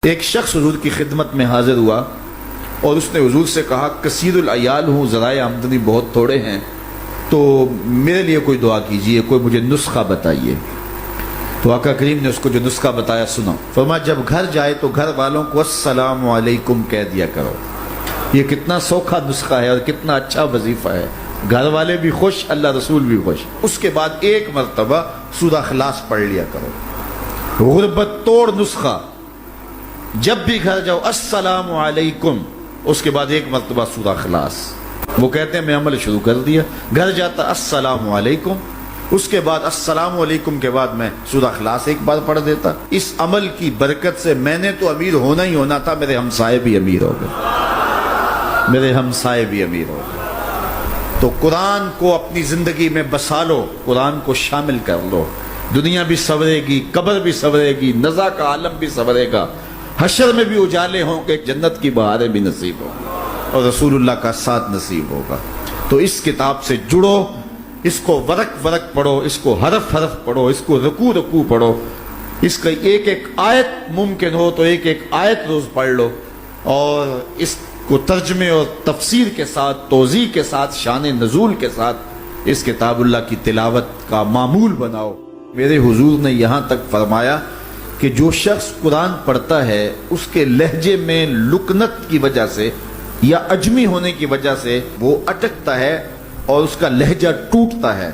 ایک شخص حضور کی خدمت میں حاضر ہوا اور اس نے حضور سے کہا کثیر العیال ہوں، ذرائع آمدنی بہت تھوڑے ہیں، تو میرے لیے کوئی دعا کیجئے، کوئی مجھے نسخہ بتائیے۔ تو آقا کریم نے اس کو جو نسخہ بتایا سنا، فرمایا جب گھر جائے تو گھر والوں کو السلام علیکم کہہ دیا کرو۔ یہ کتنا سوکھا نسخہ ہے اور کتنا اچھا وظیفہ ہے، گھر والے بھی خوش، اللہ رسول بھی خوش۔ اس کے بعد ایک مرتبہ سورہ اخلاص پڑھ لیا کرو، غربت توڑ نسخہ۔ جب بھی گھر جاؤ السلام علیکم، اس کے بعد ایک مرتبہ سورہ اخلاص۔ وہ کہتے ہیں میں عمل شروع کر دیا، گھر جاتا السلام علیکم، اس کے بعد السلام علیکم کے بعد میں سورہ اخلاص ایک بار پڑھ دیتا۔ اس عمل کی برکت سے میں نے تو امیر ہونا ہی ہونا تھا، میرے ہمسائے بھی امیر ہو گئے، میرے ہمسائے بھی امیر ہو گئے۔ تو قرآن کو اپنی زندگی میں بسا لو، قرآن کو شامل کر لو، دنیا بھی سنورے گی، قبر بھی سنورے گی، نزا کا عالم بھی سنورے گا، حشر میں بھی اجالے ہوں کہ جنت کی بہاریں بھی نصیب ہوں اور رسول اللہ کا ساتھ نصیب ہوگا۔ تو اس کتاب سے جڑو، اس کو ورق ورق پڑھو، اس کو حرف حرف پڑھو، اس کو رکوع رکوع پڑھو، اس کا ایک ایک آیت ممکن ہو تو ایک ایک آیت روز پڑھ لو، اور اس کو ترجمے اور تفسیر کے ساتھ، توضیح کے ساتھ، شان نزول کے ساتھ اس کتاب اللہ کی تلاوت کا معمول بناؤ۔ میرے حضور نے یہاں تک فرمایا کہ جو شخص قرآن پڑھتا ہے اس کے لہجے میں لکنت کی وجہ سے یا عجمی ہونے کی وجہ سے وہ اٹکتا ہے اور اس کا لہجہ ٹوٹتا ہے،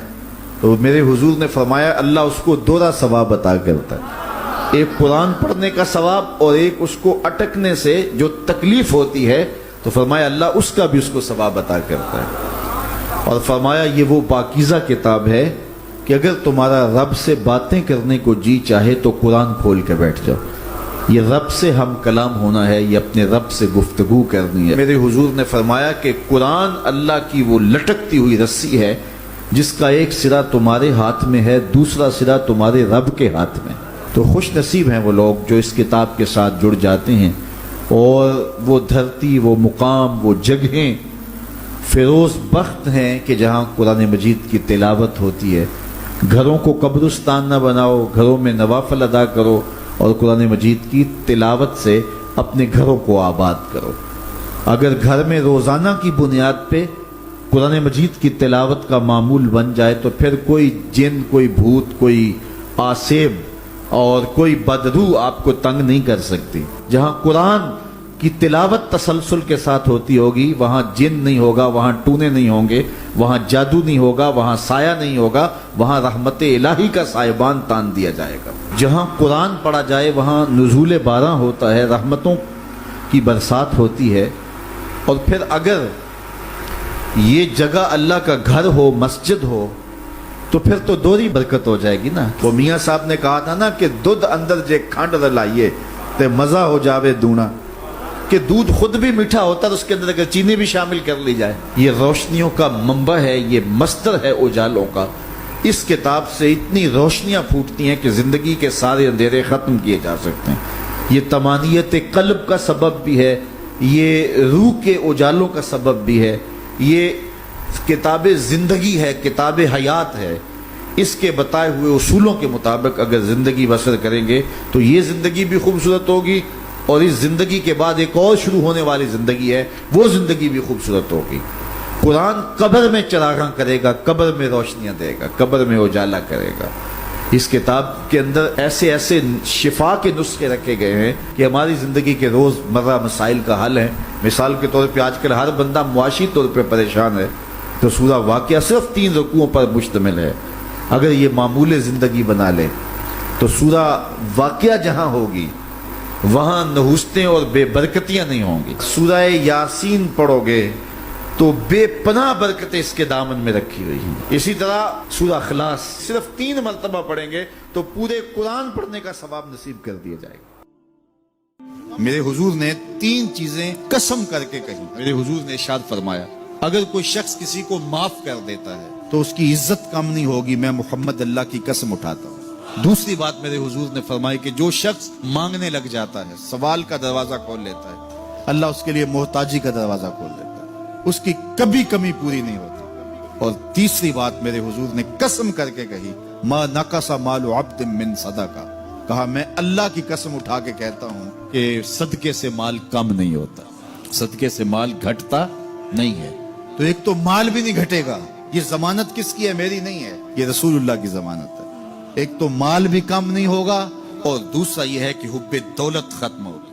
تو میرے حضور نے فرمایا اللہ اس کو دوہرا ثواب عطا کرتا ہے، ایک قرآن پڑھنے کا ثواب اور ایک اس کو اٹکنے سے جو تکلیف ہوتی ہے، تو فرمایا اللہ اس کا بھی اس کو ثواب عطا کرتا ہے۔ اور فرمایا یہ وہ پاکیزہ کتاب ہے کہ اگر تمہارا رب سے باتیں کرنے کو جی چاہے تو قرآن کھول کے بیٹھ جاؤ، یہ رب سے ہم کلام ہونا ہے، یہ اپنے رب سے گفتگو کرنی ہے۔ میرے حضور نے فرمایا کہ قرآن اللہ کی وہ لٹکتی ہوئی رسی ہے جس کا ایک سرا تمہارے ہاتھ میں ہے، دوسرا سرا تمہارے رب کے ہاتھ میں۔ تو خوش نصیب ہیں وہ لوگ جو اس کتاب کے ساتھ جڑ جاتے ہیں، اور وہ دھرتی، وہ مقام، وہ جگہیں فیروز بخت ہیں کہ جہاں قرآن مجید کی تلاوت ہوتی ہے۔ گھروں کو قبرستان نہ بناؤ، گھروں میں نوافل ادا کرو اور قرآن مجید کی تلاوت سے اپنے گھروں کو آباد کرو۔ اگر گھر میں روزانہ کی بنیاد پہ قرآن مجید کی تلاوت کا معمول بن جائے تو پھر کوئی جن، کوئی بھوت، کوئی آسیب اور کوئی بدروح آپ کو تنگ نہیں کر سکتی۔ جہاں قرآن کی تلاوت تسلسل کے ساتھ ہوتی ہوگی وہاں جن نہیں ہوگا، وہاں ٹونے نہیں ہوں گے، وہاں جادو نہیں ہوگا، وہاں سایہ نہیں ہوگا، وہاں رحمت الہی کا سائبان تان دیا جائے گا۔ جہاں قرآن پڑھا جائے وہاں نزول باران ہوتا ہے، رحمتوں کی برسات ہوتی ہے۔ اور پھر اگر یہ جگہ اللہ کا گھر ہو، مسجد ہو، تو پھر تو دوہری برکت ہو جائے گی نا۔ وہ میاں صاحب نے کہا تھا نا کہ دودھ اندر جے کھانڈ رلائیے تے مزہ ہو جاوے دونا، کہ دودھ خود بھی میٹھا ہوتا ہے تو اس کے اندر اگر چینی بھی شامل کر لی جائے۔ یہ روشنیوں کا منبع ہے، یہ مصدر ہے اجالوں کا۔ اس کتاب سے اتنی روشنیاں پھوٹتی ہیں کہ زندگی کے سارے اندھیرے ختم کیے جا سکتے ہیں۔ یہ تمانیت قلب کا سبب بھی ہے، یہ روح کے اجالوں کا سبب بھی ہے، یہ کتاب زندگی ہے، کتاب حیات ہے۔ اس کے بتائے ہوئے اصولوں کے مطابق اگر زندگی بسر کریں گے تو یہ زندگی بھی خوبصورت ہوگی، اور اس زندگی کے بعد ایک اور شروع ہونے والی زندگی ہے، وہ زندگی بھی خوبصورت ہوگی۔ قرآن قبر میں چراغاں کرے گا، قبر میں روشنیاں دے گا، قبر میں اجالا کرے گا۔ اس کتاب کے اندر ایسے ایسے شفا کے نسخے رکھے گئے ہیں کہ ہماری زندگی کے روز مرہ مسائل کا حل ہے۔ مثال کے طور پہ آج کل ہر بندہ معاشی طور پہ پریشان ہے، تو سورہ واقعہ صرف 3 رکوعوں پر مشتمل ہے۔ اگر یہ معمول زندگی بنا لے تو سورہ واقعہ جہاں ہوگی وہاں نحوستیں اور بے برکتیاں نہیں ہوں گی۔ سورہ یاسین پڑھو گے تو بے پناہ برکتیں اس کے دامن میں رکھی ہوئی ہیں۔ اسی طرح سورہ اخلاص صرف 3 مرتبہ پڑھیں گے تو پورے قرآن پڑھنے کا ثواب نصیب کر دیا جائے گا۔ میرے حضور نے 3 چیزیں قسم کر کے کہی۔ میرے حضور نے ارشاد فرمایا اگر کوئی شخص کسی کو معاف کر دیتا ہے تو اس کی عزت کم نہیں ہوگی، میں محمد اللہ کی قسم اٹھاتا ہوں۔ دوسری بات میرے حضور نے فرمائی کہ جو شخص مانگنے لگ جاتا ہے، سوال کا دروازہ کھول لیتا ہے، اللہ اس کے لیے محتاجی کا دروازہ کھول دیتا ہے، اس کی کبھی کمی پوری نہیں ہوتی۔ اور تیسری بات میرے حضور نے قسم کر کے کہی ما نقص مال عبد من صدقہ، کہا میں اللہ کی قسم اٹھا کے کہتا ہوں کہ صدقے سے مال کم نہیں ہوتا، صدقے سے مال گھٹتا نہیں ہے۔ تو ایک تو مال بھی نہیں گھٹے گا، یہ ضمانت کس کی ہے؟ میری نہیں ہے، یہ رسول اللہ کی ضمانت ہے۔ ایک تو مال بھی کم نہیں ہوگا، اور دوسرا یہ ہے کہ حب دولت ختم ہوگا۔